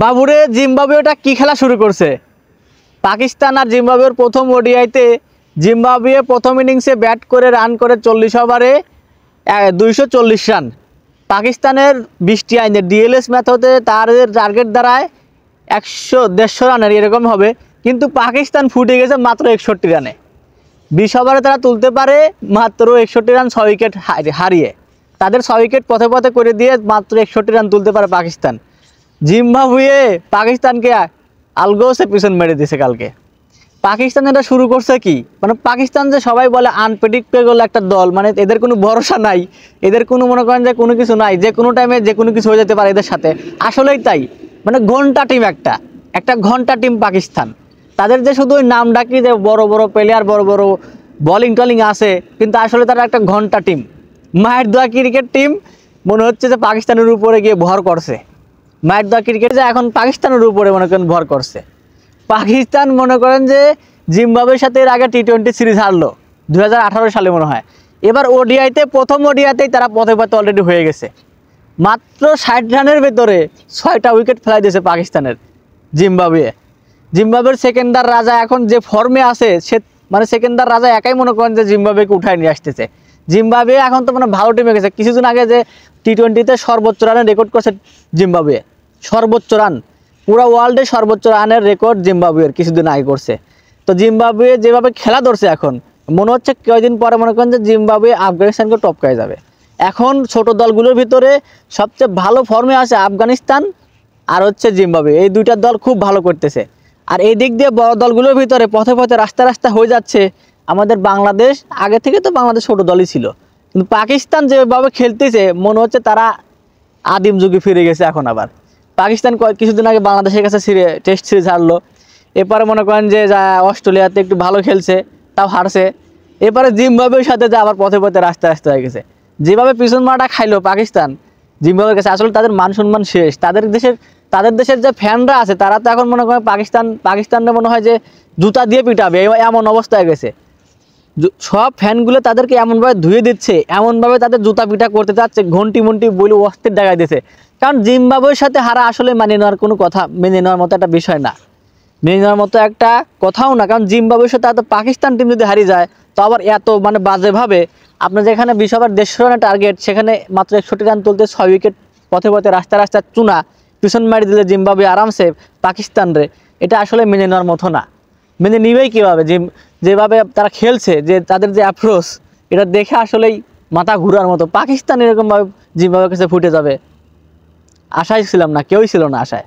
বাবুরে জিম্বাবুয়েটা কি খেলা শুরু করছে। পাকিস্তান আর জিম্বাবুয়ের প্রথম ওডিআইতে জিম্বাবুয়ে প্রথম ইনিংসে ব্যাট করে রান করে 40 ওভারে 240 রান। পাকিস্তানের 20টি আইনের ডিএলএস মেথডে তাদের টার্গেট দাঁড়ায় 100-150 রানের এরকম হবে, কিন্তু পাকিস্তান ফুটে গেছে মাত্র 61 রানে। 20 ওভারে তারা তুলতে পারে মাত্র 61 রান, 6 উইকেট হারিয়ে। তাদের 6 উইকেট পথে পথে করে দিয়ে মাত্র 61 রান তুলতে পারে পাকিস্তান। জিম্বাবুয়ে পাকিস্তানকে আলগোসে পিছন মেরে দিয়েছে কালকে। পাকিস্তান এটা শুরু করছে কি, মানে পাকিস্তান যে সবাই বলে আনপ্রেডিক্টেবল একটা দল, মানে এদের কোনো ভরসা নাই, এদের কোনো মনে করেন যে কোনো কিছু নাই, যে কোনো টাইমে যে কোনো কিছু হয়ে যেতে পারে এদের সাথে। আসলেই তাই, মানে ঘন্টা টিম, একটা ঘন্টা টিম পাকিস্তান। তাদের যে শুধু ওই নাম ডাকি যে বড় বড় প্লেয়ার, বড় বড় বলিং টলিং আছে, কিন্তু আসলে তারা একটা ঘন্টা টিম। মায়ের দোয়া ক্রিকেট টিম মনে হচ্ছে যে পাকিস্তানের উপরে গিয়ে ভর করছে। মায়ের দোয়া ক্রিকেট যে এখন পাকিস্তানের উপরে মনে করেন ভর করছে। পাকিস্তান মনে করেন যে জিম্বাবুয়ের সাথে এর আগে টি-20 সিরিজ হারলো 2018 সালে মনে হয়। এবার ওডিআইতে প্রথম ওডিআইতেই তারা পথে পথে অলরেডি হয়ে গেছে। মাত্র 60 রানের ভেতরে 6টা উইকেট ফেলাই দিয়েছে পাকিস্তানের জিম্বাবুয়ের সেকেন্ডার রাজা এখন যে ফর্মে আছে, সে মানে সেকেন্ডার রাজা একাই মনে করেন যে জিম্বাবুয়েকে উঠায় নিয়ে আসতেছে। জিম্বাবুয়ে এখন তো মানে ভালো টিমে গেছে। কিছুদিন আগে যে টি-20তে সর্বোচ্চ রানের রেকর্ড করছে জিম্বাবুয়ে, সর্বোচ্চ রান, পুরো ওয়ার্ল্ডে সর্বোচ্চ রানের রেকর্ড জিম্বাবুয়ের কিছুদিন আগে করছে। তো জিম্বাবুয়ে যেভাবে খেলা ধরছে এখন মনে হচ্ছে কয়েকদিন পরে মনে করেন যে জিম্বাবুয়ে আফগানিস্তানকে টপকায় যাবে। এখন ছোট দলগুলোর ভিতরে সবচেয়ে ভালো ফর্মে আছে আফগানিস্তান আর হচ্ছে জিম্বাবুয়ে, এই দুইটা দল খুব ভালো করতেছে। আর এই দিক দিয়ে বড় দলগুলোর ভিতরে পথে পথে রাস্তা হয়ে যাচ্ছে আমাদের বাংলাদেশ। আগে থেকে তো বাংলাদেশ ছোট দলই ছিল, কিন্তু পাকিস্তান যেভাবে খেলতেছে মনে হচ্ছে তারা আদিম যুগে ফিরে গেছে। এখন আবার পাকিস্তান কিছুদিন আগে বাংলাদেশের কাছে টেস্ট সিরিজ হারলো। এরপরে মনে করেন যে অস্ট্রেলিয়াতে একটু ভালো খেলছে, তাও হারছে। এরপরে জিম্বাবুয়ের সাথে যে আবার পথে পথে রাস্তা হয়ে গেছে। যেভাবে পিছন মারাটা খাইলো পাকিস্তান জিম্বাবুয়ের কাছে, আসলে তাদের মান সম্মান শেষ। তাদের দেশের যে ফ্যানরা আছে তারা তো এখন মনে করেন পাকিস্তানরা মনে হয় যে জুতা দিয়ে পিটাবে, এমন অবস্থা হয়ে গেছে। সব ফ্যানগুলো তাদেরকে এমনভাবে ধুয়ে দিচ্ছে, এমনভাবে তাদের জুতা পিটা করতে চাচ্ছে, ঘন্টি মন্টি বলে অস্থির দেখাই দিচ্ছে। কারণ জিম্বাবুয়ের সাথে হারা আসলে মেনে নেওয়ার মতো একটা বিষয় না, মেনে নেওয়ার মতো একটা কথাও না। কারণ জিম্বাবুয়ের সাথে এত পাকিস্তান টিম যদি হারিয়ে যায়, তো আবার এত মানে বাজেভাবে, আপনার যেখানে 20 ওভার 150 রানের টার্গেট, সেখানে মাত্র 61 রান তুলতে 6 উইকেট পথে পথে রাস্তা চুনা পিছন মারি দিলে জিম্বাবুয়ে আরামসে পাকিস্তানরে, এটা আসলে মেনে নেওয়ার মতো না। মেনে নিবেই কীভাবে? যেভাবে তারা খেলছে, যে তাদের যে অ্যাপ্রোচ, এটা দেখে আসলেই মাথা ঘুরার মতো। পাকিস্তান এরকমভাবে জিম্বাবুয়ের কাছে ফুটে যাবে আশাই ছিলাম না, কেউই ছিল না আশায়।